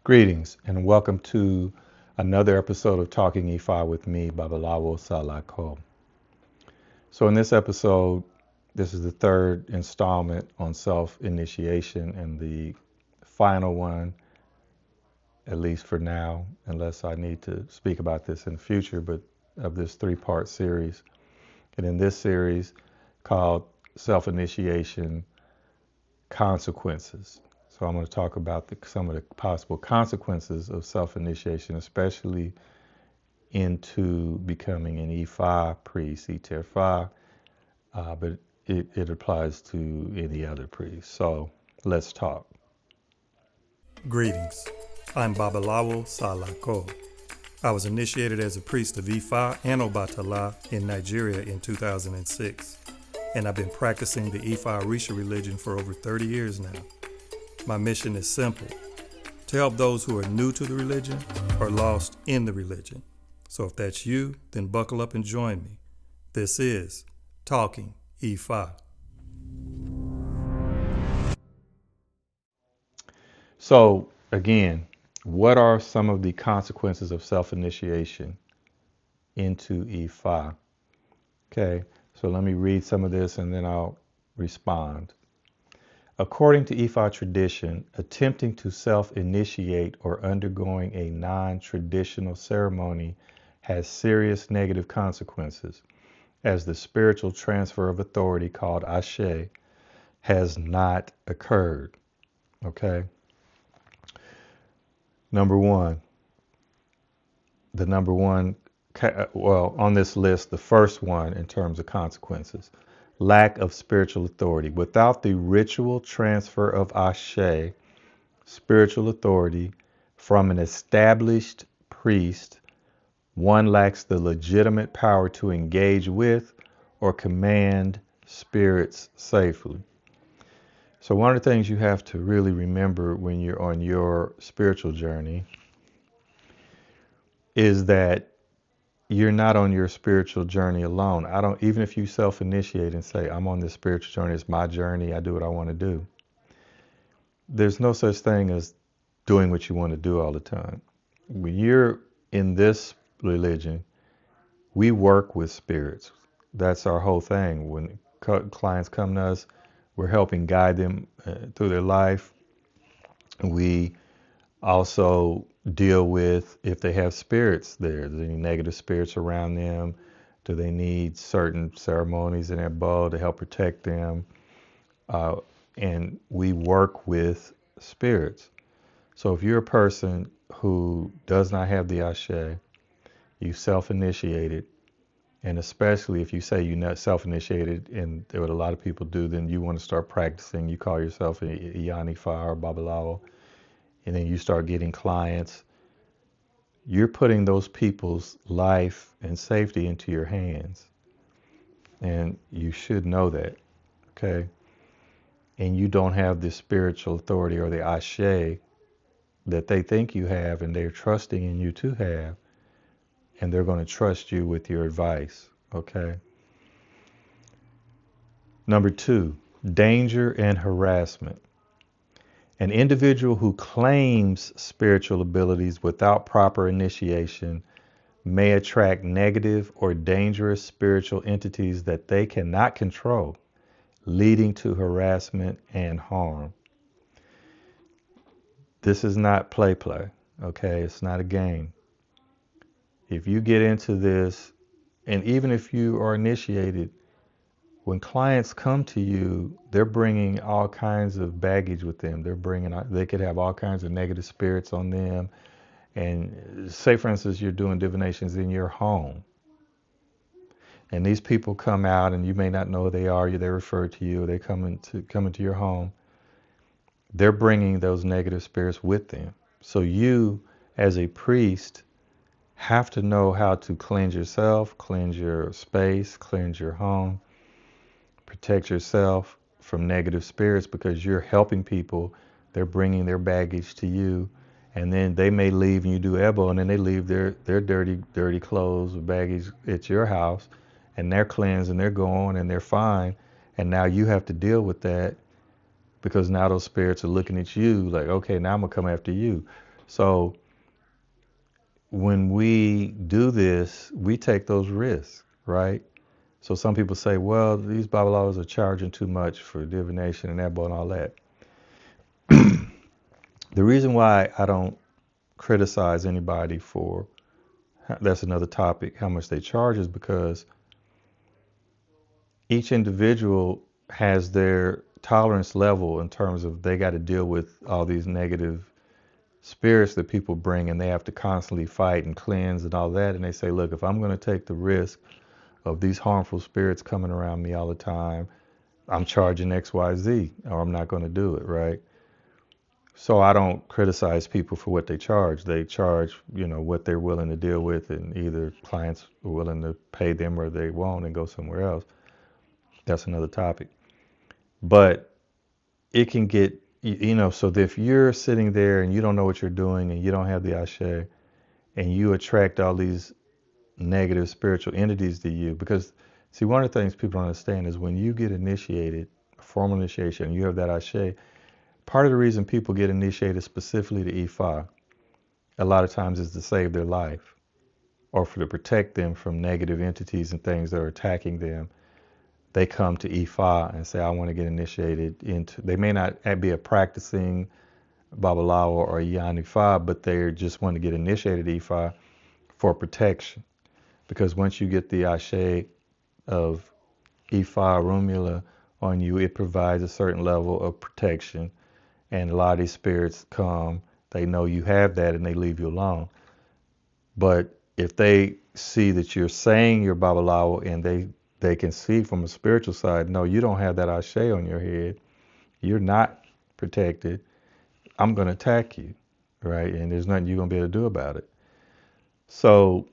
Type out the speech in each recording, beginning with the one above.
Greetings and welcome to another episode of Talking IFA with me, Babalawo Salako. So in this episode, this is the third installment on self-initiation and the final one, at least for now, unless I need to speak about this in the future, but of this three-part series. And in this series called Self-Initiation Consequences. So I'm going to talk about some of the possible consequences of self-initiation, especially into becoming an E5 priest, E-Ter-Fa, but it applies to any other priest. So let's talk. Greetings. I'm Babalawo Salako. I was initiated as a priest of Ifa and Obatala in Nigeria in 2006, and I've been practicing the Ifa Orisha religion for over 30 years now. My mission is simple: to help those who are new to the religion or lost in the religion. So if that's you, then buckle up and join me. This is Talking IFA. So again, what are some of the consequences of self-initiation into E5? Okay, so let me read some of this and then I'll respond. According to Ifa tradition, attempting to self-initiate or undergoing a non-traditional ceremony has serious negative consequences, as the spiritual transfer of authority called Ashe has not occurred. Okay? Number one, on this list, the first one in terms of consequences: lack of spiritual authority. Without the ritual transfer of Ashe, spiritual authority, from an established priest, one lacks the legitimate power to engage with or command spirits safely. So one of the things you have to really remember when you're on your spiritual journey is that you're not on your spiritual journey alone. Even if you self-initiate and say, I'm on this spiritual journey, it's my journey, I do what I want to do. There's no such thing as doing what you want to do all the time. When you're in this religion, we work with spirits. That's our whole thing. When clients come to us, we're helping guide them through their life. We also deal with if they have spirits there. Is there any negative spirits around them? Do they need certain ceremonies in their bowl to help protect them? And we work with spirits. So if you're a person who does not have the Ashe, you self-initiated, and especially if you say you're not self-initiated, and what a lot of people do, then you want to start practicing. You call yourself an Iyanifa or Babalawo, and then you start getting clients. You're putting those people's life and safety into your hands. And you should know that, okay? And you don't have the spiritual authority or the Ashe that they think you have and they're trusting in you to have. And they're going to trust you with your advice, okay? Number two, danger and harassment. An individual who claims spiritual abilities without proper initiation may attract negative or dangerous spiritual entities that they cannot control, leading to harassment and harm. This is not play, okay? It's not a game. If you get into this, and even if you are initiated, when clients come to you, they're bringing all kinds of baggage with them. They could have all kinds of negative spirits on them. And say, for instance, you're doing divinations in your home. And these people come out, and you may not know who they are. They refer to you, or they come into your home. They're bringing those negative spirits with them. So you, as a priest, have to know how to cleanse yourself, cleanse your space, cleanse your home, protect yourself from negative spirits, because you're helping people. They're bringing their baggage to you, and then they may leave and you do elbow, and then they leave their dirty clothes or baggage at your house, and they're cleansed and they're gone and they're fine, and now you have to deal with that, because now those spirits are looking at you like, okay, now I'm gonna come after you. So when we do this, we take those risks, right? So some people say, well, these Babalawos are charging too much for divination and Ebo and all that. The reason why I don't criticize anybody for, that's another topic, how much they charge, is because each individual has their tolerance level in terms of they got to deal with all these negative spirits that people bring, and they have to constantly fight and cleanse and all that. And they say, look, if I'm going to take the risk of these harmful spirits coming around me all the time, I'm charging XYZ, or I'm not going to do it, right? So I don't criticize people for what they charge. They charge, what they're willing to deal with, and either clients are willing to pay them or they won't and go somewhere else. That's another topic. But it can get, so if you're sitting there and you don't know what you're doing and you don't have the ashe, and you attract all these negative spiritual entities to you, because see, one of the things people don't understand is when you get initiated, formal initiation, you have that ashe, part of the reason people get initiated specifically to Ifa a lot of times is to save their life or to protect them from negative entities and things that are attacking them. They come to Ifa and say, I want to get initiated into, they may not be a practicing Babalawo or Yan Ifa, but they just want to get initiated Ifa for protection. Because once you get the ashe of Ifa Rumula on you, it provides a certain level of protection. And a lot of these spirits come, they know you have that, and they leave you alone. But if they see that you're saying you're Babalawo, and they can see from a spiritual side, no, you don't have that ashe on your head, you're not protected, I'm going to attack you, right? And there's nothing you're going to be able to do about it. So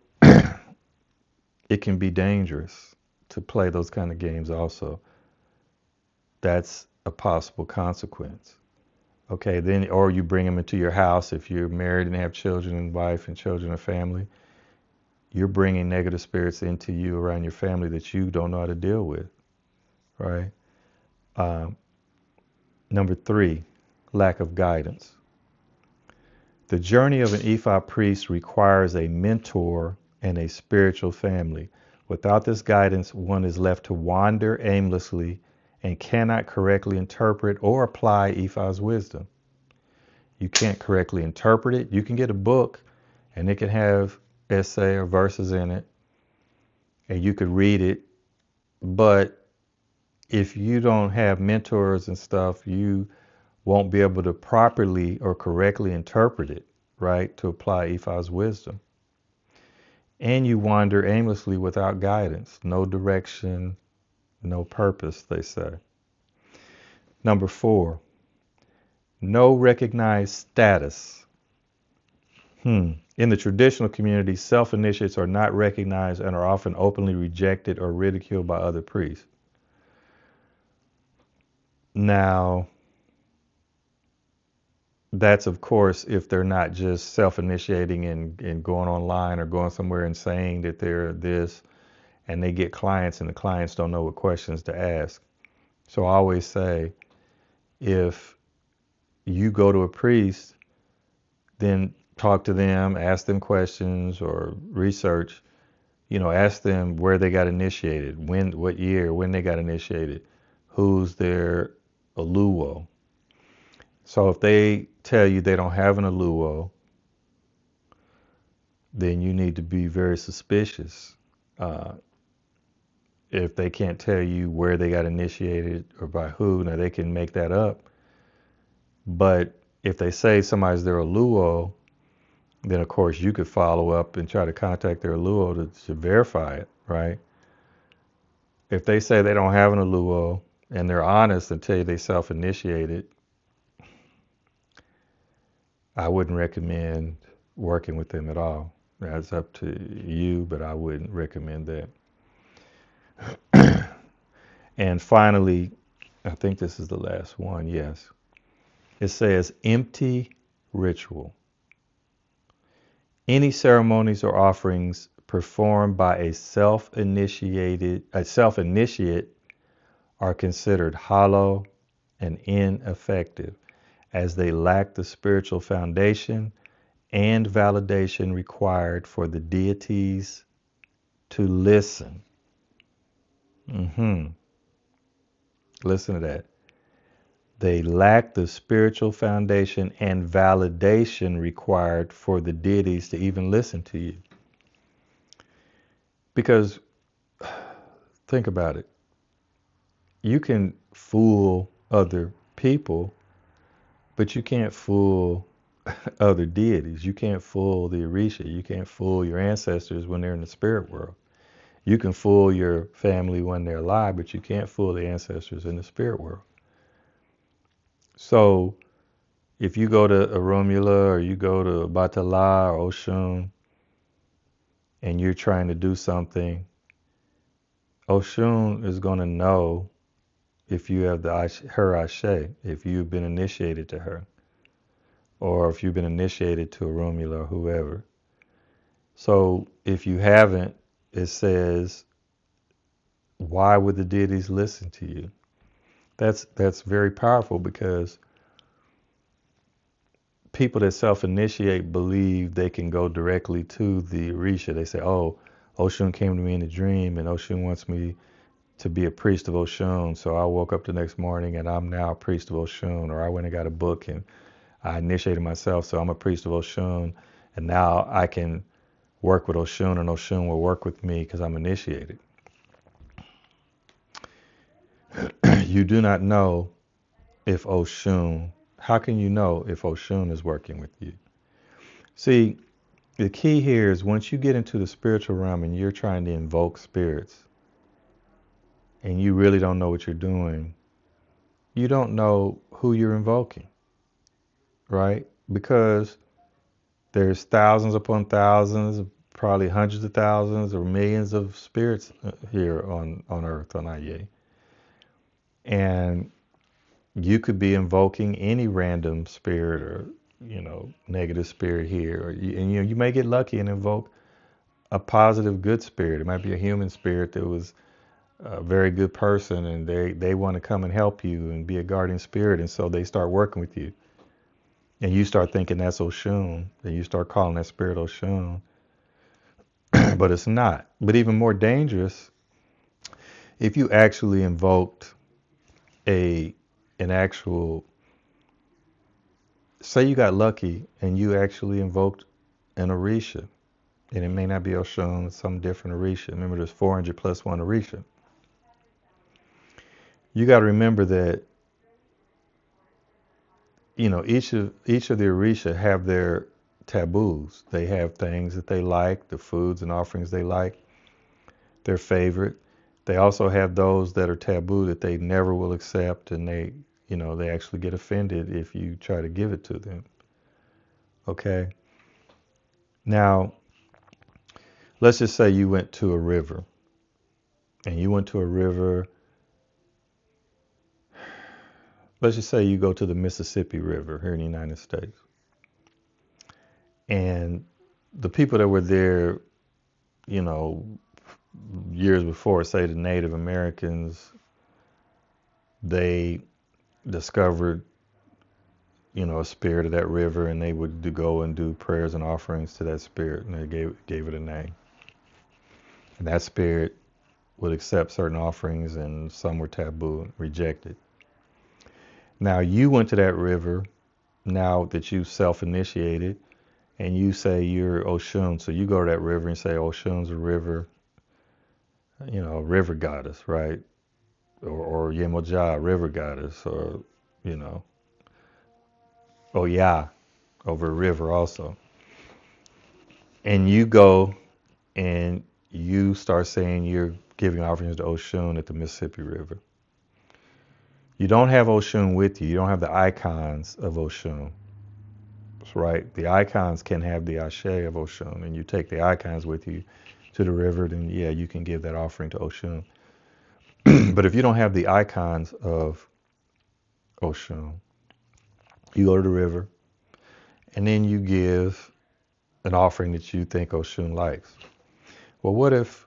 it can be dangerous to play those kind of games also. That's a possible consequence. Okay, then, or you bring them into your house if you're married and have children and wife and children and family. You're bringing negative spirits into you around your family that you don't know how to deal with, right? Number 3, lack of guidance. The journey of an Ifa priest requires a mentor and a spiritual family. Without this guidance, one is left to wander aimlessly and cannot correctly interpret or apply Ifa's wisdom. You can't correctly interpret it. You can get a book and it can have essay or verses in it, and you could read it, but if you don't have mentors and stuff, you won't be able to properly or correctly interpret it, right, to apply Ifa's wisdom. And you wander aimlessly without guidance, no direction, no purpose, they say. Number 4, no recognized status. In the traditional community, self-initiates are not recognized and are often openly rejected or ridiculed by other priests. Now, that's, of course, if they're not just self-initiating and going online or going somewhere and saying that they're this, and they get clients and the clients don't know what questions to ask. So I always say, if you go to a priest, then talk to them, ask them questions or research, ask them where they got initiated, what year, when they got initiated, who's their aluwo. So if they tell you they don't have an aluwo, then you need to be very suspicious. If they can't tell you where they got initiated or by who, now they can make that up. But if they say somebody's their aluwo, then of course you could follow up and try to contact their aluwo to verify it, right? If they say they don't have an aluwo and they're honest and tell you they self-initiated, I wouldn't recommend working with them at all. That's up to you, but I wouldn't recommend that. And finally, I think this is the last one, yes. It says empty ritual. Any ceremonies or offerings performed by a self-initiate are considered hollow and ineffective, as they lack the spiritual foundation and validation required for the deities to listen. Listen to that. They lack the spiritual foundation and validation required for the deities to even listen to you. Because think about it. You can fool other people, but you can't fool other deities. You can't fool the Orisha. You can't fool your ancestors when they're in the spirit world. You can fool your family when they're alive, but you can't fool the ancestors in the spirit world. So if you go to Oromula or you go to Batala or Oshun and you're trying to do something, Oshun is going to know if you have her ashe, if you've been initiated to her, or if you've been initiated to Oromula or whoever. So if you haven't, it says, why would the deities listen to you? That's very powerful, because people that self-initiate believe they can go directly to the Orisha. They say, oh, Oshun came to me in a dream and Oshun wants me to be a priest of Oshun. So I woke up the next morning and I'm now a priest of Oshun. Or I went and got a book and I initiated myself, so I'm a priest of Oshun. And now I can work with Oshun and Oshun will work with me because I'm initiated. You do not know if Oshun, how can you know if Oshun is working with you? See, the key here is once you get into the spiritual realm and you're trying to invoke spirits and you really don't know what you're doing, you don't know who you're invoking, right? Because there's thousands upon thousands, probably hundreds of thousands or millions of spirits here on Earth, on Aye. And you could be invoking any random spirit or, negative spirit here. And you may get lucky and invoke a positive, good spirit. It might be a human spirit that was a very good person and they want to come and help you and be a guardian spirit. And so they start working with you. And you start thinking that's Oshun. And you start calling that spirit Oshun. But it's not. But even more dangerous, if you actually invoked an actual, say you got lucky and you actually invoked an Orisha, and it may not be Oshun, it's some different Orisha. Remember, there's 400 plus one Orisha. You got to remember that, each of the Orisha have their taboos. They have things that they like, the foods and offerings they like, their favorite. They also have those that are taboo that they never will accept, and they actually get offended if you try to give it to them. Okay? Now, let's just say you went to a river, and you went to a river. Let's just say you go to the Mississippi River here in the United States. And the people that were there, years before, say the Native Americans, they discovered, a spirit of that river, and they would go and do prayers and offerings to that spirit, and they gave it a name. And that spirit would accept certain offerings, and some were taboo, rejected. Now you went to that river, now that you self-initiated, and you say you're Oshun. So you go to that river and say Oshun's a river, a river goddess, right? Or Yemoja, river goddess, or, Oya, over a river also. And you go and you start saying you're giving offerings to Oshun at the Mississippi River. You don't have Oshun with you. You don't have the icons of Oshun. That's right. The icons can have the ashe of Oshun, and you take the icons with you to the river, then yeah, you can give that offering to Oshun. But if you don't have the icons of Oshun, you go to the river, and then you give an offering that you think Oshun likes. Well, what if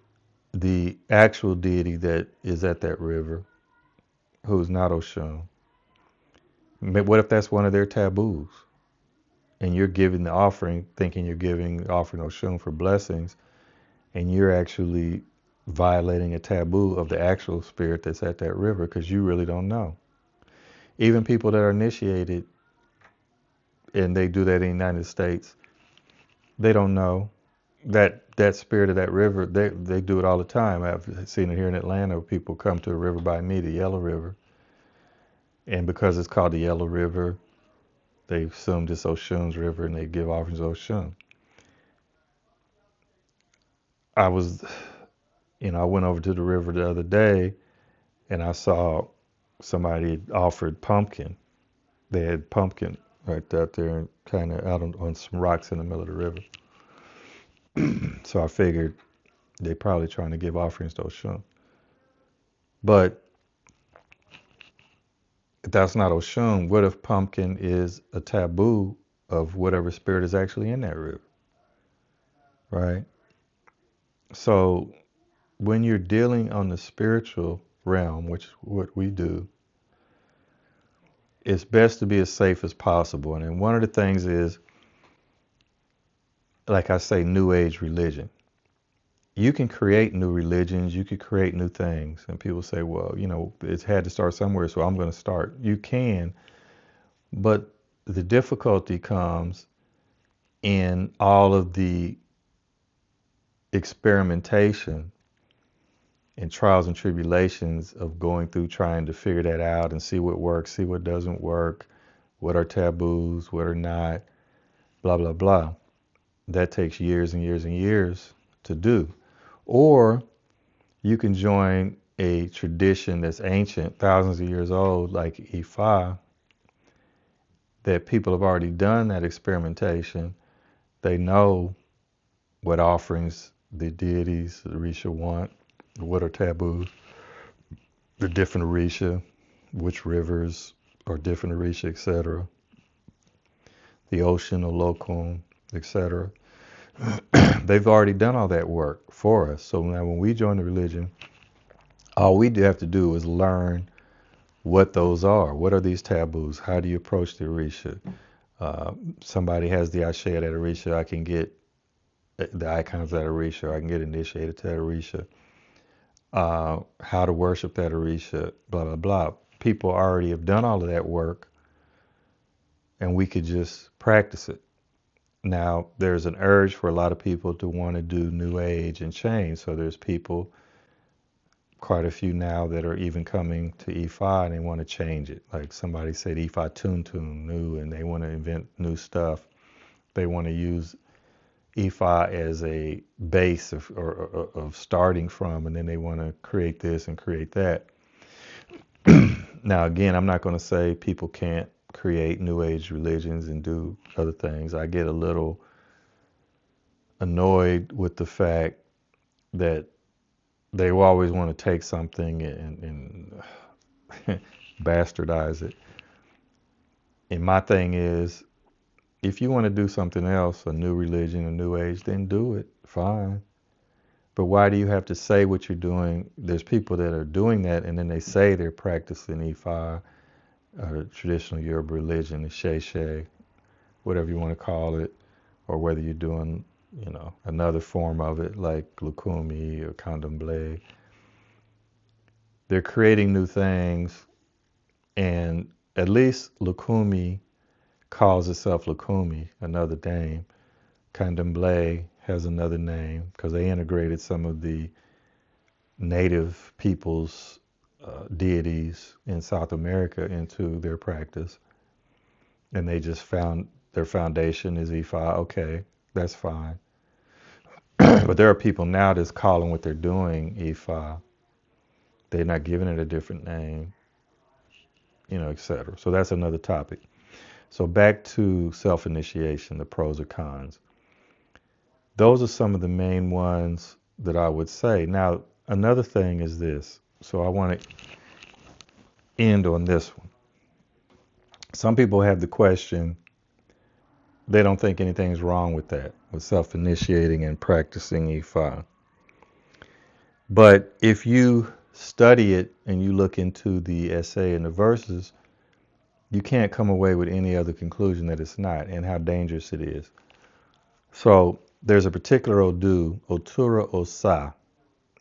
the actual deity that is at that river, who's not Oshun, what if that's one of their taboos? and you're giving the offering, thinking you're giving offering Oshun for blessings, and you're actually violating a taboo of the actual spirit that's at that river because you really don't know. Even people that are initiated and they do that in the United States, they don't know that spirit of that river. They do it all the time. I've seen it here in Atlanta. People come to a river by me, the Yellow River, and because it's called the Yellow River, they assume it's Oshun's river and they give offerings to Oshun. I was, I went over to the river the other day and I saw somebody offered pumpkin. They had pumpkin right out there, kind of out on some rocks in the middle of the river. So I figured they probably trying to give offerings to Oshun. But if that's not Oshun, what if pumpkin is a taboo of whatever spirit is actually in that river, right? So when you're dealing on the spiritual realm, which is what we do, it's best to be as safe as possible. And then one of the things is, like I say, New Age religion. You can create new religions, you could create new things. And people say, well, it's had to start somewhere, so I'm going to start. You can, but the difficulty comes in all of the experimentation and trials and tribulations of going through trying to figure that out and see what works, see what doesn't work, what are taboos, what are not, blah, blah, blah. That takes years and years and years to do. Or you can join a tradition that's ancient, thousands of years old, like Ifa, that people have already done that experimentation. They know what offerings the deities, the Orisha want, what are taboos, the different Orisha, which rivers are different Orisha, etc. The ocean, Olokun, etc. They've already done all that work for us. So now when we join the religion, all we have to do is learn what those are. What are these taboos? How do you approach the Orisha? Somebody has the Ashe at Orisha, I can get the icons at Orisha, I can get initiated to that Orisha. How to worship that Orisha, blah, blah, blah. People already have done all of that work, and we could just practice it. Now, there's an urge for a lot of people to want to do New Age and change. So there's people, quite a few now, that are even coming to Ifa and they want to change it. Like somebody said Ifa Tuntun new, and they want to invent new stuff. They want to use Ifa as a base of starting from, and then they want to create this and create that. Now, again, I'm not going to say people can't create New Age religions and do other things. I get a little annoyed with the fact that they always want to take something and bastardize it. And my thing is, if you want to do something else, a new religion, a new age, then do it. Fine. But why do you have to say what you're doing? There's people that are doing that, and then they say they're practicing Ifa, traditional Yoruba religion, the Sheshe, whatever you want to call it, or whether you're doing, another form of it like Lukumi or Candomblé. They're creating new things, and at least Lukumi calls itself Lukumi, another name. Candomblé has another name because they integrated some of the native people's deities in South America into their practice. And they just found their foundation is Ifa. Okay, that's fine. But there are people now that's calling what they're doing Ifa. They're not giving it a different name, etc. So that's another topic. So back to self-initiation, the pros or cons. Those are some of the main ones that I would say. Now, another thing is this. So I want to end on this one. Some people have the question, they don't think anything's wrong with that, with self-initiating and practicing Ifa. But if you study it and you look into the essay and the verses, you can't come away with any other conclusion that it's not, and how dangerous it is. So there's a particular Odu, Otura Osa,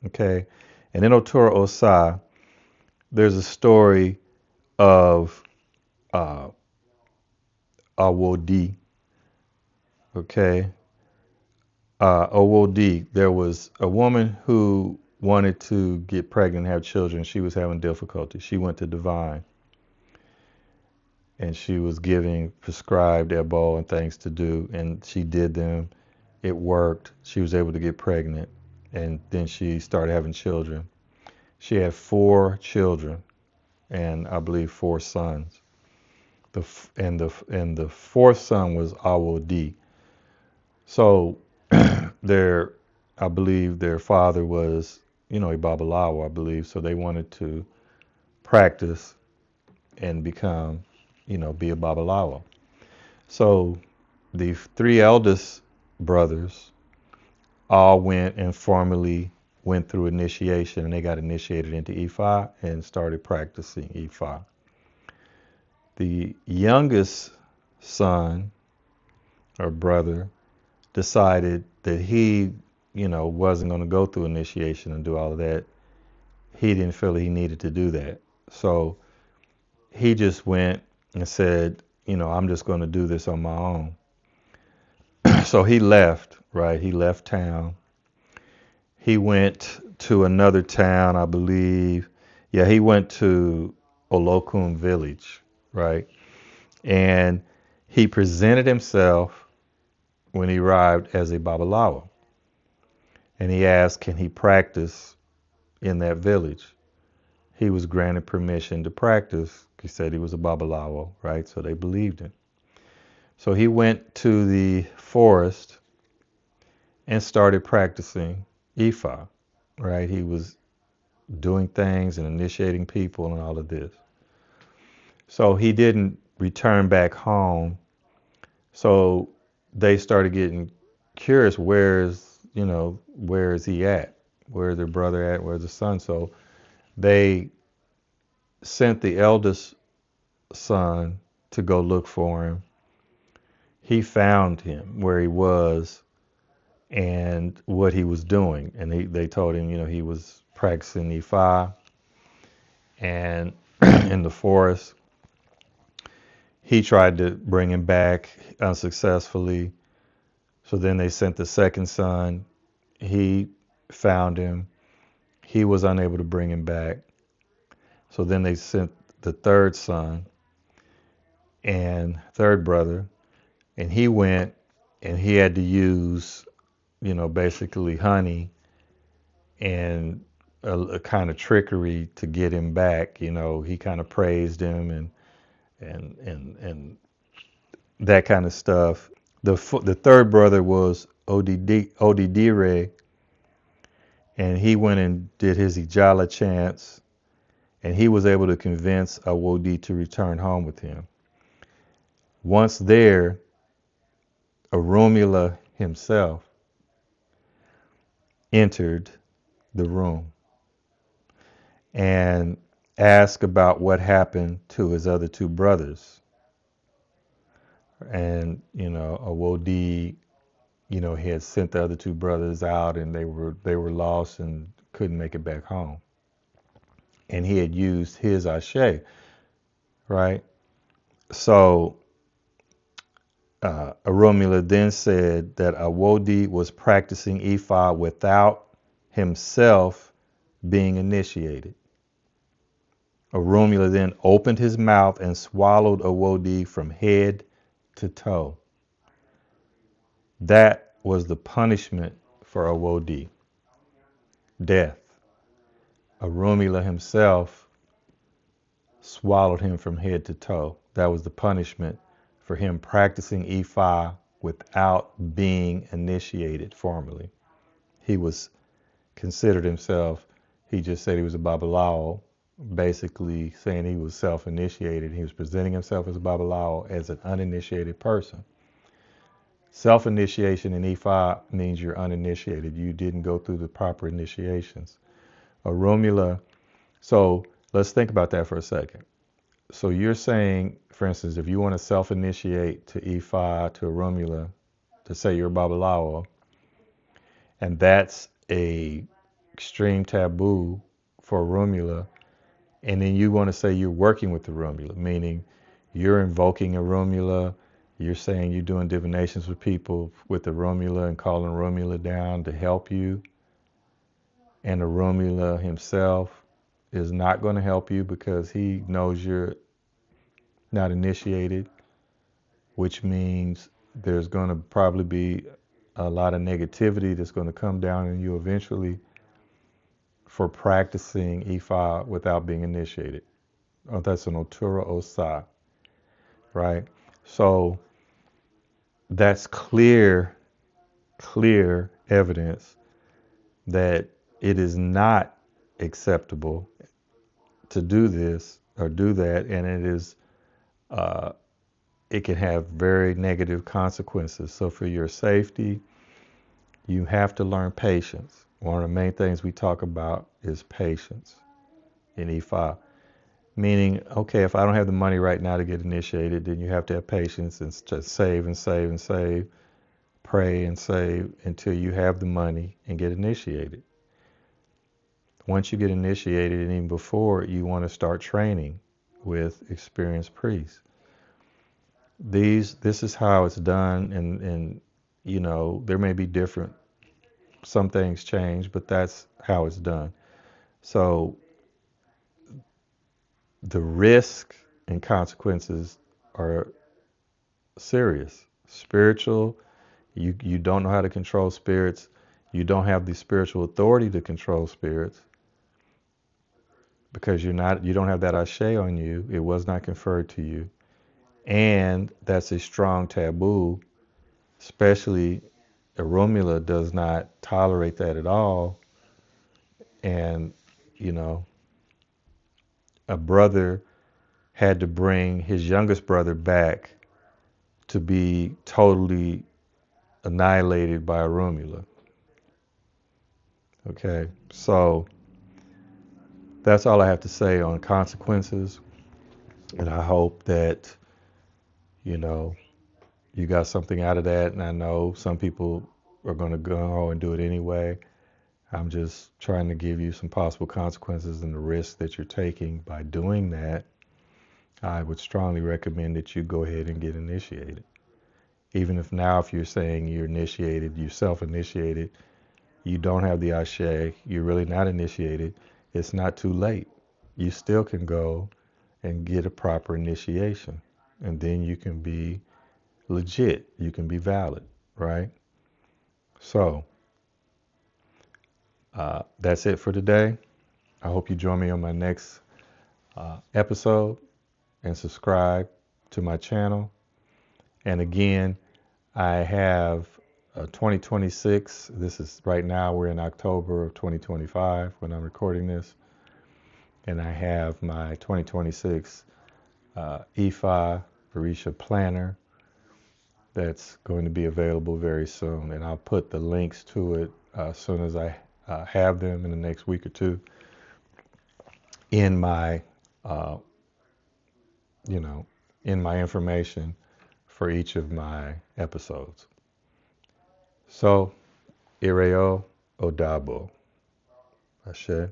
okay? And in Otura Osa, there's a story of uh, Awodi, okay? Awodi, there was a woman who wanted to get pregnant and have children. She was having difficulty. She went to Divine, and she was giving prescribed Ebo and things to do, and she did them. It worked. She was able to get pregnant, and then she started having children. She had 4 children, and I believe 4 sons. The fourth son was Awodi. So I believe their father was, a Babalawo, I believe. So they wanted to practice and become, be a Babalawo. So the 3 eldest brothers all went and formally went through initiation, and they got initiated into Ifa and started practicing Ifa. The youngest son or brother decided that he, wasn't going to go through initiation and do all of that. He didn't feel he needed to do that. So he just went and said, I'm just going to do this on my own. So he left, right? He left town. He went to another town, I believe. Yeah, he went to Olokun village, right? And he presented himself when he arrived as a Babalawo. And he asked, can he practice in that village? He was granted permission to practice. He said he was a Babalawo, right? So they believed him. So he went to the forest and started practicing Ifa, right? He was doing things and initiating people and all of this. So he didn't return back home. So they started getting curious, where is he at? Where's their brother at? Where's the son? So they sent the eldest son to go look for him. He found him where he was and what he was doing. And they told him, he was practicing Ifa and in the forest. He tried to bring him back unsuccessfully. So then they sent the second son. He found him. He was unable to bring him back. So then they sent the third son and third brother, and he went and he had to use, basically honey and a kind of trickery to get him back. He kind of praised him and that kind of stuff. The third brother was Odidire, and he went and did his Ijala chants, and he was able to convince Awodi to return home with him. Once there, Oromila himself entered the room and asked about what happened to his other 2 brothers. And, Awodi, he had sent the other 2 brothers out, and they were lost and couldn't make it back home. And he had used his ashe, right? So Oromila then said that Awodi was practicing Ifa without himself being initiated. Oromila then opened his mouth and swallowed Awodi from head to toe. That was the punishment for Awodi, death. Oromila himself swallowed him from head to toe. That was the punishment for him practicing Ifa without being initiated formally. He was considered himself, he just said he was a Babalawo, basically saying he was self-initiated. He was presenting himself as a Babalawo as an uninitiated person. Self-initiation in Ifa means you're uninitiated. You didn't go through the proper initiations. Oromila, so let's think about that for a second. So you're saying, for instance, if you want to self-initiate to Ifa, to Rumula, to say you're Babalawo, and that's a extreme taboo for Rumula, and then you want to say you're working with the Rumula, meaning you're invoking a Rumula, you're saying you're doing divinations with people with the Rumula and calling Rumula down to help you, and the Rumula himself is not going to help you because he knows you're not initiated, which means there's going to probably be a lot of negativity that's going to come down on you eventually for practicing Ifa without being initiated. Oh, that's an Otura Osa, right? So that's clear evidence that it is not acceptable to do this or do that, and uh, it can have very negative consequences. So for your safety, you have to learn patience. One of the main things we talk about is patience in E5. Meaning, okay, if I don't have the money right now to get initiated, then you have to have patience and just save and save and save, pray and save until you have the money and get initiated. Once you get initiated, and even before, you want to start training with experienced priests. This is how it's done, and you know, there may be different, some things change, but that's how it's done. So the risk and consequences are serious. Spiritual, you don't know how to control spirits. You don't have the spiritual authority to control spirits because you don't have that ashe on you. It was not conferred to you. And that's a strong taboo, especially Romula does not tolerate that at all. And, you know, a brother had to bring his youngest brother back to be totally annihilated by a Romula. Okay, so that's all I have to say on consequences. And I hope that, you know, you got something out of that. And I know some people are going to go and do it anyway. I'm just trying to give you some possible consequences and the risk that you're taking by doing that. I would strongly recommend that you go ahead and get initiated. Even if now, if you're saying you're initiated, you self-initiated, you don't have the ashe, you're really not initiated, it's not too late. You still can go and get a proper initiation. And then you can be legit. You can be valid, right? So, that's it for today. I hope you join me on my next episode and subscribe to my channel. And again, I have 2026. This is right now, we're in October of 2025 when I'm recording this. And I have my 2026 IFA Varisha Planner that's going to be available very soon. And I'll put the links to it as soon as I have them in the next week or two in my, you know, in my information for each of my episodes. So, Ireo Odabo. Ashe.